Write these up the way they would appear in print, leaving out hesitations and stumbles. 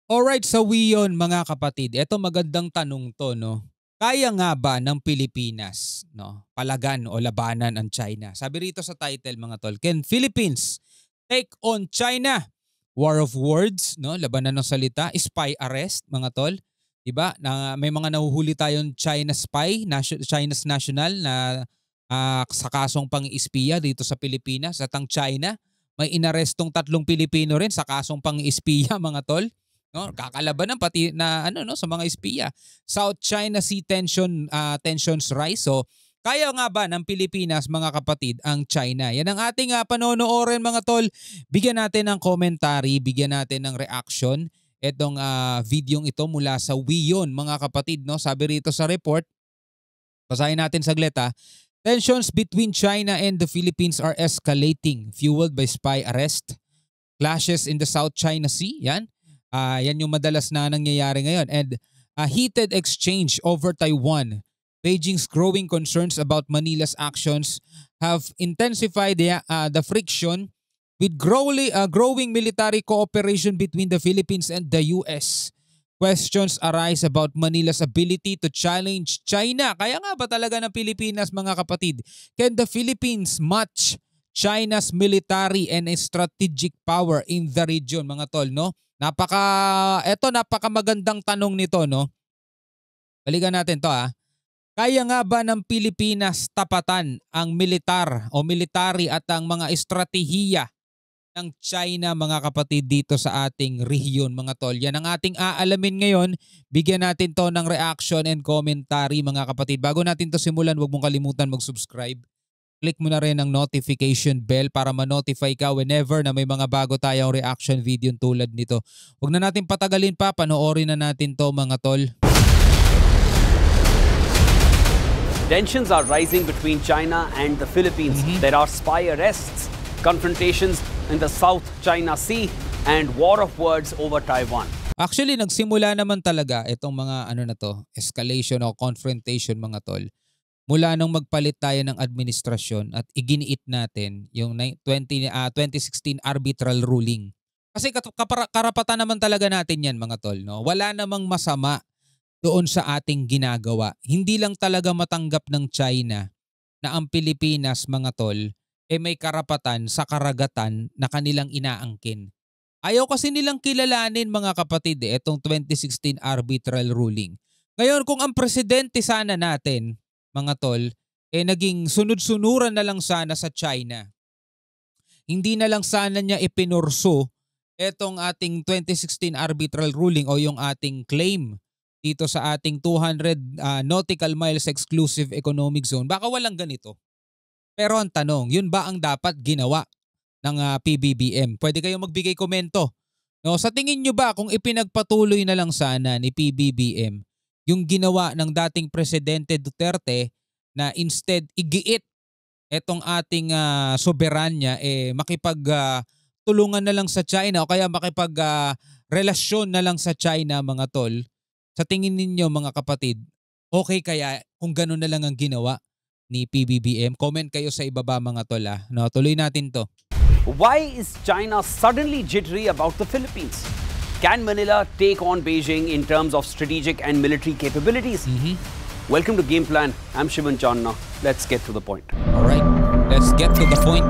Alright, sa Wiyon mga kapatid, eto magandang tanong 'to 'no. Kaya nga ba ng Pilipinas 'no, palagan o labanan ang China? Sabi rito sa title mga tol, "Can Philippines take on China? War of words 'no, labanan ng salita, spy arrest mga tol." 'Di ba, na may mga nahuhuli tayong China spy, China's national na sa kasong pang-iispiya dito sa Pilipinas at ang China may inarestong 3 Pilipino rin sa kasong pang-iispiya mga tol. No, kakalabanan pati na ano no sa mga espiya. South China Sea tensions rise. So, kaya nga ba ng Pilipinas mga kapatid ang China? Yan ang ating panonoorin mga tol. Bigyan natin ng commentary, bigyan natin ng reaction etong videong ito mula sa Wiyon mga kapatid no. Sabi rito sa report, basahin natin saglit ha. Tensions between China and the Philippines are escalating, fueled by spy arrest, clashes in the South China Sea. Yan. Yan yung madalas na nangyayari ngayon. And a heated exchange over Taiwan. Beijing's growing concerns about Manila's actions have intensified the friction with growing military cooperation between the Philippines and the US. Questions arise about Manila's ability to challenge China. Kaya nga ba talaga ng Pilipinas mga kapatid? Can the Philippines match China's military and strategic power in the region mga tol no? Napaka magandang tanong nito no. Balikan natin 'to ha. Kaya nga ba ng Pilipinas tapatan ang militar o military at ang mga estratehiya ng China mga kapatid dito sa ating rehiyon mga tol? Yan ang ating aalamin ngayon. Bigyan natin 'to ng reaction and commentary mga kapatid. Bago natin 'to simulan, huwag mong kalimutan mag-subscribe. Click mo na rin ang notification bell para ma-notify ka whenever na may mga bago tayong reaction video tulad nito. Huwag na natin patagalin pa, panoorin na natin to mga tol. Tensions are rising between China and the Philippines. There are spy arrests, confrontations in the South China Sea, and war of words over Taiwan. Actually, nagsimula naman talaga itong mga escalation o confrontation mga tol. Mula nung magpalit tayo ng administrasyon at iginiit natin yung 2016 arbitral ruling. Kasi karapatan naman talaga natin yan mga tol. No? Wala namang masama doon sa ating ginagawa. Hindi lang talaga matanggap ng China na ang Pilipinas mga tol may karapatan sa karagatan na kanilang inaangkin. Ayaw kasi nilang kilalanin mga kapatid itong 2016 arbitral ruling. Ngayon kung ang presidente sana natin mga tol, naging sunod-sunuran na lang sana sa China. Hindi na lang sana niya ipinurso etong ating 2016 arbitral ruling o yung ating claim dito sa ating 200 nautical miles exclusive economic zone. Baka walang ganito. Pero ang tanong, yun ba ang dapat ginawa ng PBBM? Pwede kayong magbigay komento. No, sa tingin nyo ba kung ipinagpatuloy na lang sana ni PBBM yung ginawa ng dating Presidente Duterte na instead igiit etong ating soberanya makipagtulungan na lang sa China o kaya makipagrelasyon na lang sa China mga tol. Sa tingin ninyo mga kapatid, okay kaya kung gano'n na lang ang ginawa ni PBBM? Comment kayo sa ibaba mga tol No, tuloy natin to. Why is China suddenly jittery about the Philippines? Can Manila take on Beijing in terms of strategic and military capabilities? Welcome to Game Plan. I'm Shivan Channa. Let's get to the point. Alright, let's get to the point.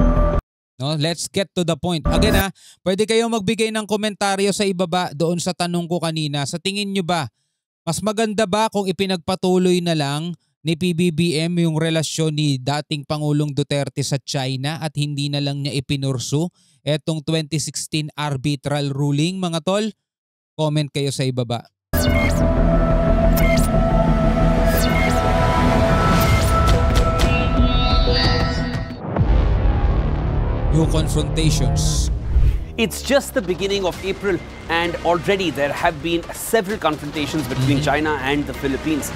No, let's get to the point. Again pwede kayong magbigay ng komentaryo sa ibaba doon sa tanong ko kanina. Sa tingin nyo ba, mas maganda ba kung ipinagpatuloy na lang ni PBBM yung relasyon ni dating Pangulong Duterte sa China at hindi na lang niya ipinursu etong 2016 arbitral ruling mga tol? Comment kayo sa ibaba. New confrontations. It's just the beginning of April and already there have been several confrontations between China and the Philippines.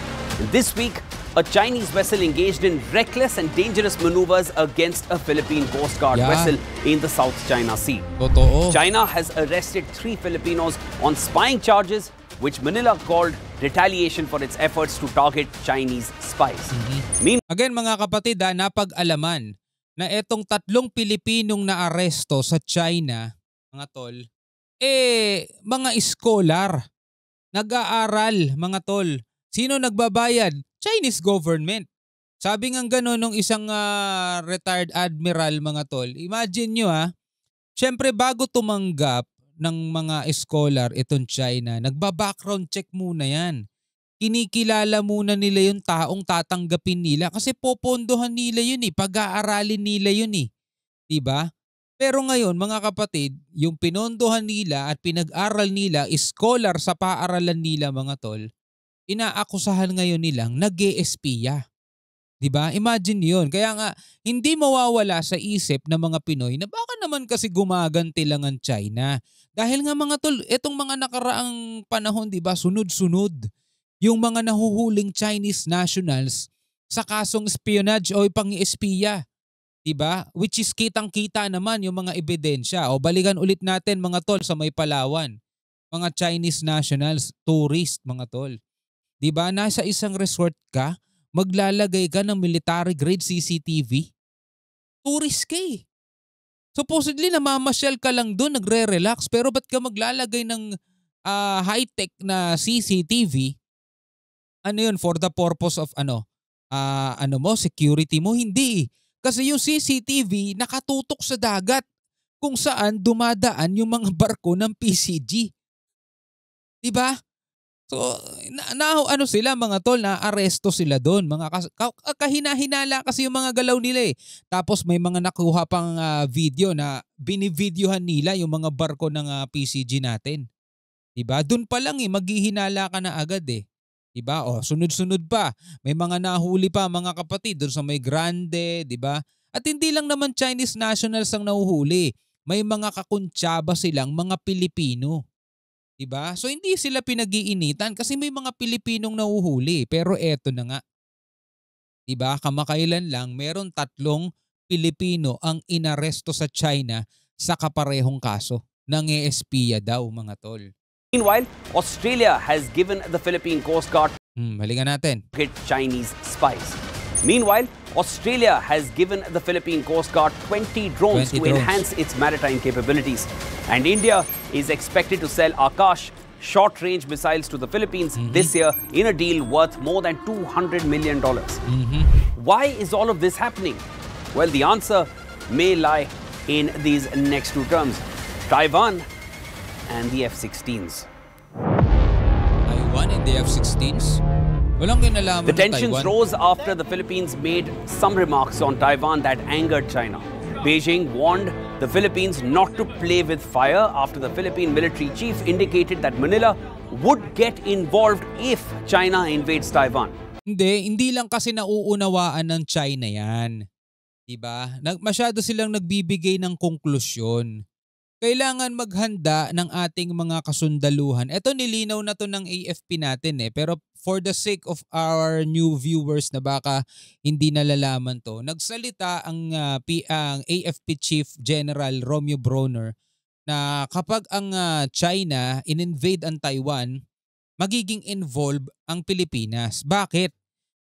This week, a Chinese vessel engaged in reckless and dangerous maneuvers against a Philippine Coast Guard vessel in the South China Sea. Totoo. China has arrested 3 Filipinos on spying charges, which Manila called retaliation for its efforts to target Chinese spies. Again mga kapatid, napag-alaman na etong 3 Pilipinong naaresto sa China, mga tol, mga scholar, nag-aaral mga tol. Sino nagbabayad? Chinese government. Sabi nga gano'n nung isang retired admiral mga tol. Imagine nyo syempre bago tumanggap ng mga scholar itong China, nagba-background check muna yan. Kinikilala muna nila yung taong tatanggapin nila kasi popondohan nila yun pag-aaralin nila yun 'di ba? Pero ngayon mga kapatid, yung pinondohan nila at pinag-aral nila scholar sa paaralan nila mga tol, inaakusahan ngayon nilang nag-eespiya. 'Di ba? Imagine 'yon. Kaya nga hindi mawawala sa isip ng mga Pinoy na baka naman kasi gumaganti lang ang China. Dahil nga mga tol, etong mga nakaraang panahon 'di ba, sunod-sunod yung mga nahuhuling Chinese nationals sa kasong espionage o pang-espiya. 'Di ba? Which is kitang-kita naman yung mga ebidensya. O balikan ulit natin mga tol sa may Palawan. Mga Chinese nationals, tourist mga tol. 'Di ba? Nasa isang resort ka, maglalagay ka ng military grade CCTV. Tourist ka Supposedly namamasyal ka lang doon, nagre-relax, pero ba't ka maglalagay ng high-tech na CCTV? Ano yun, for the purpose of security mo? Hindi. Kasi yung CCTV nakatutok sa dagat kung saan dumadaan yung mga barko ng PCG. 'Di ba? So, sila mga tol, na-aresto sila doon. Kahina-hinala kasi yung mga galaw nila Tapos may mga nakuha pang video na binivideohan nila yung mga barko ng PCG natin. 'Di ba? Doon pa lang maghihinala ka na agad 'Di ba? O sunod-sunod pa. May mga nahuli pa mga kapatid doon sa may Grande, 'di ba? At hindi lang naman Chinese nationals ang nahuhuli. May mga kakuntsaba silang mga Pilipino. 'Di ba? So hindi sila pinag-iinitan kasi may mga Pilipinong nahuhuli. Pero eto na nga. 'Di ba? Kamakailan lang meron 3 Pilipino ang inaresto sa China sa kaparehong kaso. Nang-eespiya daw mga tol. Meanwhile, Australia has given the Philippine Coast Guard balikan natin. Chinese spies. Meanwhile, Australia has given the Philippine Coast Guard 20 drones to enhance its maritime capabilities. And India is expected to sell Akash short-range missiles to the Philippines this year in a deal worth more than $200 million. Why is all of this happening? Well, the answer may lie in these next 2 terms. Taiwan and the F-16s. Taiwan and the F-16s? Walang kinalaman The tensions Taiwan. rose after the Philippines made some remarks on Taiwan that angered China. Beijing warned the Philippines not to play with fire after the Philippine military chief indicated that Manila would get involved if China invades Taiwan. Hindi lang kasi nauunawaan ng China yan. 'Di ba? Masyado silang nagbibigay ng konklusyon. Kailangan maghanda ng ating mga kasundaluhan. Ito nilinaw na to ng AFP natin pero for the sake of our new viewers na baka hindi nalalaman to, nagsalita ang AFP Chief General Romeo Bronner na kapag ang China in-invade ang Taiwan, magiging involved ang Pilipinas. Bakit?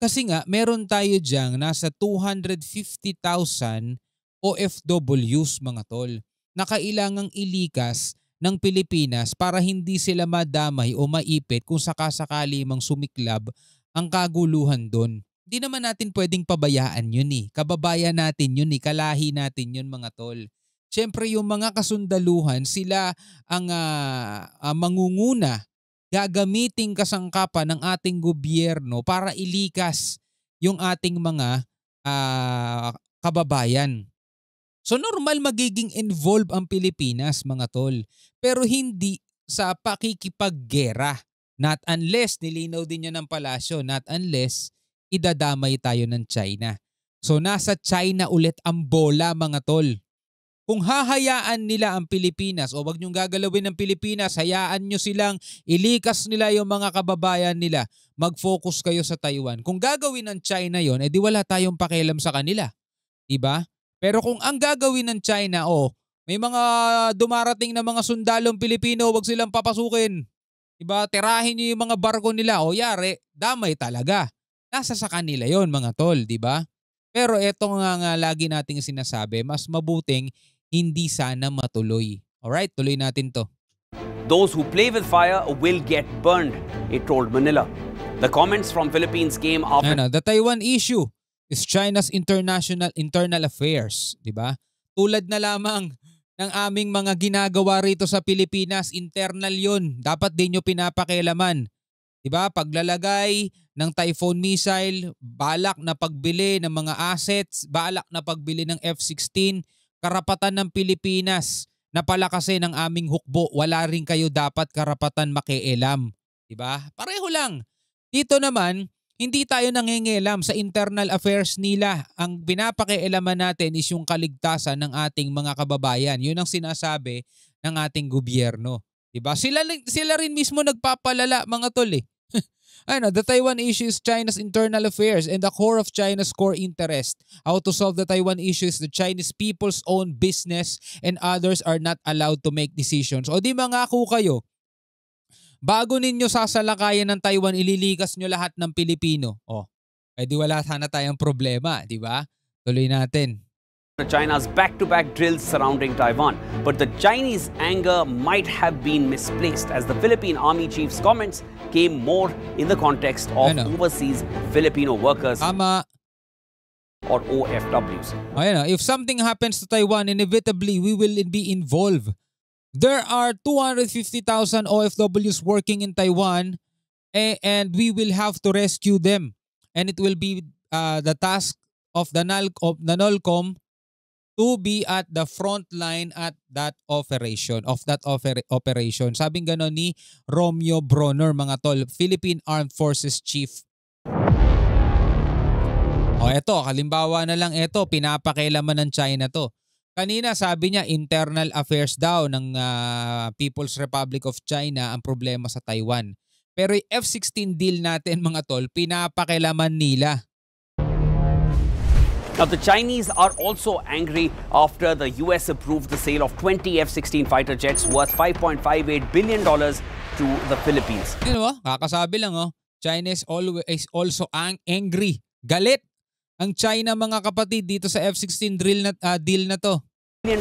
Kasi nga meron tayo diyang nasa 250,000 OFWs mga tol na kailangang ilikas ng Pilipinas para hindi sila madamay o maipit kung sakasakali mang sumiklab ang kaguluhan doon. Hindi naman natin pwedeng pabayaan yun Kababayan natin yun kalahi natin yun mga tol. Siyempre yung mga kasundaluhan, sila ang mangunguna, gagamiting kasangkapan ng ating gobyerno para ilikas yung ating mga kababayan. So normal magiging involved ang Pilipinas mga tol, pero hindi sa pakikipaggera. Not unless, nilinaw din yan ng palasyo, not unless idadamay tayo ng China. So nasa China ulit ang bola mga tol. Kung hahayaan nila ang Pilipinas o wag niyong gagalawin ng Pilipinas, hayaan niyo silang ilikas nila yung mga kababayan nila, mag-focus kayo sa Taiwan. Kung gagawin ng China yon, edi wala tayong pakialam sa kanila. Diba? Pero kung ang gagawin ng China, may mga dumarating na mga sundalong Pilipino, wag silang papasukin. Diba? Tirahin niyo yung mga barko nila. Yari, damay talaga. Nasa sa kanila yon mga tol, diba? Pero eto nga lagi nating sinasabi, mas mabuting hindi sana matuloy. Alright, tuloy natin to. Those who play with fire will get burned, it told Manila. The comments from Philippines came after... The Taiwan issue is China's internal affairs, di ba? Tulad na lamang ng aming mga ginagawa rito sa Pilipinas, internal yun. Dapat din nyo pinapakialaman. Diba? Paglalagay ng Typhoon missile, balak na pagbili ng mga assets, balak na pagbili ng F-16, karapatan ng Pilipinas na palakasin ang aming hukbo. Wala rin kayo dapat karapatan makialam. Diba? Pareho lang. Dito naman, hindi tayo nangingialam sa internal affairs nila. Ang pinapakialaman natin is yung kaligtasan ng ating mga kababayan. Yun ang sinasabi ng ating gobyerno. Diba? Sila rin mismo nagpapalala, mga tol eh. The Taiwan issue is China's internal affairs and the core of China's core interest. How to solve the Taiwan issue is the Chinese people's own business and others are not allowed to make decisions. O di mangako kayo, bago ninyo sasalakayan ng Taiwan, ililikas nyo lahat ng Pilipino. Di wala sana tayong problema, di ba? Tuloy natin. China's back-to-back drills surrounding Taiwan. But the Chinese anger might have been misplaced as the Philippine Army Chief's comments came more in the context of overseas Filipino workers or OFWs. If something happens to Taiwan, inevitably we will be involved. There are 250,000 OFWs working in Taiwan and we will have to rescue them. And it will be the task of the NOLCOM to be at the front line at that operation, Sabing gano'n ni Romeo Bronner, mga tol, Philippine Armed Forces Chief. Eto, kalimbawa na lang ito, pinapakialaman ng China to. Kanina sabi niya internal affairs daw ng People's Republic of China ang problema sa Taiwan. Pero yung F-16 deal natin, mga tol, pinapakialaman nila. Now, the Chinese are also angry after the US approved the sale of 20 F-16 fighter jets worth $5.58 billion to the Philippines. Kakasabi lang, China is also angry. Galit ang China, mga kapatid, dito sa F-16 deal na to. $1 billion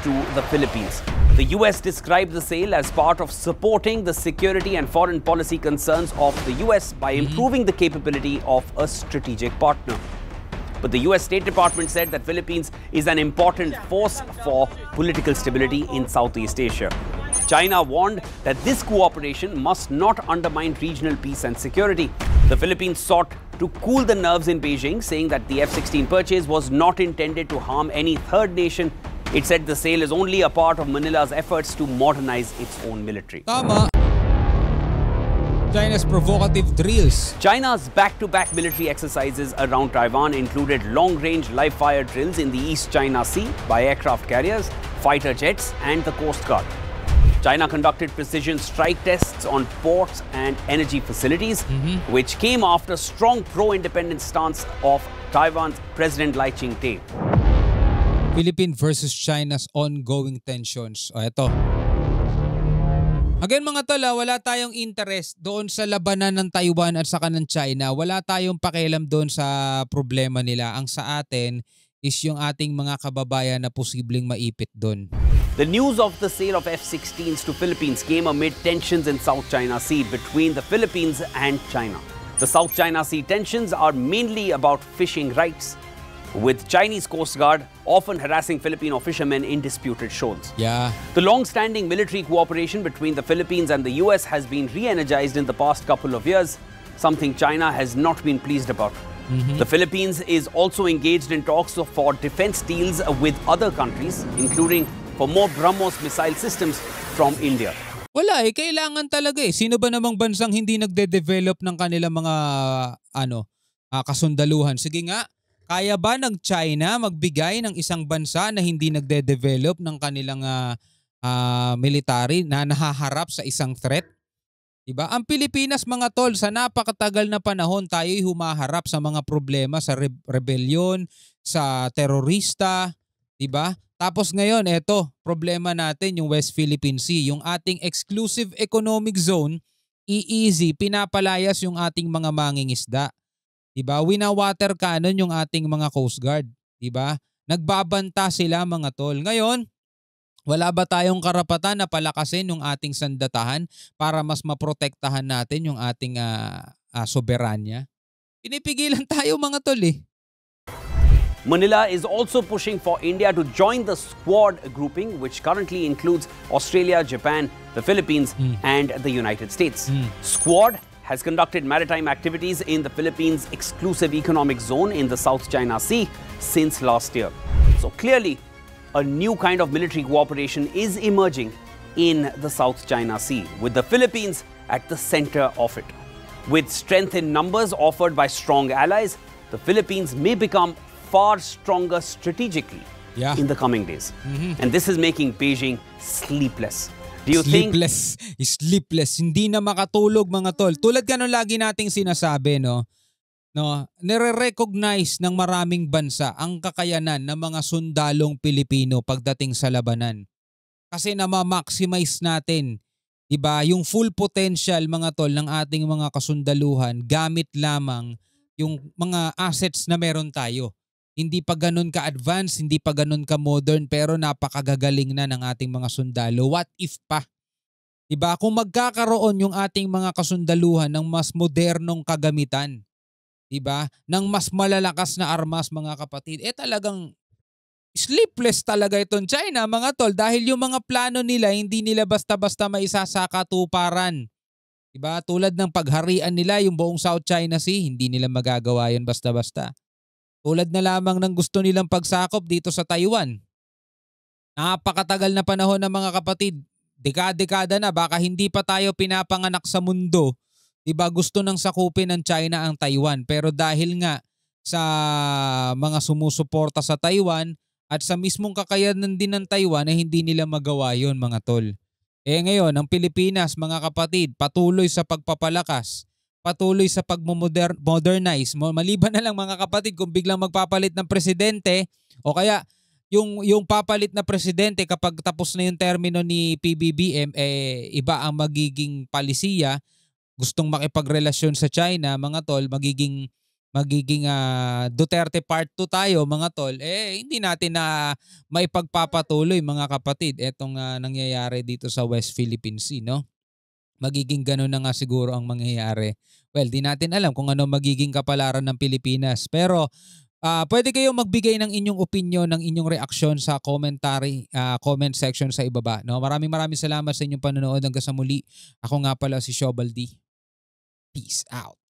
to the Philippines. The US described the sale as part of supporting the security and foreign policy concerns of the US by improving the capability of a strategic partner. But the US State Department said that Philippines is an important force for political stability in Southeast Asia. China warned that this cooperation must not undermine regional peace and security. The Philippines sought to cool the nerves in Beijing, saying that the F-16 purchase was not intended to harm any third nation. It said the sale is only a part of Manila's efforts to modernize its own military. Tama. China's provocative drills. China's back-to-back military exercises around Taiwan included long-range live-fire drills in the East China Sea by aircraft carriers, fighter jets and the Coast Guard. China conducted precision strike tests on ports and energy facilities, which came after strong pro-independence stance of Taiwan's President Lai Ching-te. Philippines versus China's ongoing tensions. Ito. Again, mga tol, wala tayong interest doon sa labanan ng Taiwan at saka ng China. Wala tayong pakialam doon sa problema nila. Ang sa atin is yung ating mga kababayan na posibleng maipit doon. The news of the sale of F-16s to Philippines came amid tensions in South China Sea between the Philippines and China. The South China Sea tensions are mainly about fishing rights, with Chinese Coast Guard often harassing Filipino fishermen in disputed shoals. Yeah. The long-standing military cooperation between the Philippines and the US has been re-energized in the past couple of years, something China has not been pleased about. The Philippines is also engaged in talks for defense deals with other countries, including for more BrahMos missile systems from India. Wala kailangan talaga Sino ba namang bansang hindi nagde-develop ng kanilang mga kasundaluhan? Sige nga, kaya ba ng China magbigay ng isang bansa na hindi nagde-develop ng kanilang military na nahaharap sa isang threat? Diba? Ang Pilipinas, mga tol, sa napakatagal na panahon tayo'y humaharap sa mga problema sa rebellion, sa terorista, diba? Tapos ngayon, eto, problema natin yung West Philippine Sea, yung ating exclusive economic zone, EEZ, pinapalayas yung ating mga mangingisda. Diba? Wina-water cannon yung ating mga Coast Guard. Diba? Nagbabanta sila, mga tol. Ngayon, Wala ba tayong karapatan na palakasin yung ating sandatahan para mas maprotektahan natin yung ating soberanya? Pinipigilan tayo mga tol eh. Manila is also pushing for India to join the Quad grouping, which currently includes Australia, Japan, the Philippines, and the United States. Quad has conducted maritime activities in the Philippines' exclusive economic zone in the South China Sea since last year. So clearly, a new kind of military cooperation is emerging in the South China Sea, with the Philippines at the center of it. With strength in numbers offered by strong allies, the Philippines may become far stronger strategically in the coming days. And this is making Beijing sleepless. Do you think... Sleepless. Hindi na makatulog mga tol. Tulad ka nung lagi nating sinasabi, no? Nire-recognize ng maraming bansa ang kakayanan ng mga sundalong Pilipino pagdating sa labanan. Kasi na-maximize natin, diba, yung full potential mga tol ng ating mga kasundaluhan gamit lamang yung mga assets na meron tayo. Hindi pa ganun ka-advance, hindi pa ganun ka-modern, pero napakagagaling na ng ating mga sundalo. What if pa? Diba? Kung magkakaroon yung ating mga kasundaluhan ng mas modernong kagamitan, diba? Ng mas malalakas na armas mga kapatid, talagang sleepless talaga itong China mga tol dahil yung mga plano nila hindi nila basta-basta maisasakatuparan. Diba? Tulad ng pagharian nila yung buong South China Sea, hindi nila magagawa yun basta-basta. Tulad na lamang ng gusto nilang pagsakop dito sa Taiwan. Napakatagal na panahon ng mga kapatid. Dekada-dekada na, baka hindi pa tayo pinapanganak sa mundo. Diba gusto nang sakupin ng China ang Taiwan. Pero dahil nga sa mga sumusuporta sa Taiwan at sa mismong kakayanan din ng Taiwan ay hindi nila magawa yon mga tol. Ngayon, ang Pilipinas mga kapatid patuloy sa pagpapalakas. Patuloy sa pag-modernize. Maliban na lang mga kapatid kung biglang magpapalit ng presidente o kaya yung papalit na presidente kapag tapos na yung termino ni PBBM, iba ang magiging palisiya, gustong makipagrelasyon sa China, mga tol, magiging Duterte Part 2 tayo mga tol, hindi natin na maipagpapatuloy mga kapatid etong nangyayari dito sa West Philippine Sea, no? Magiging gano'n na nga siguro ang mangyayari. Well, di natin alam kung ano magiging kapalaran ng Pilipinas. Pero pwede kayong magbigay ng inyong opinion, ng inyong reaksyon sa comment section sa ibaba. No? Maraming salamat sa inyong panonood. Hanggang sa muli. Ako nga pala si Shobal D. Peace out.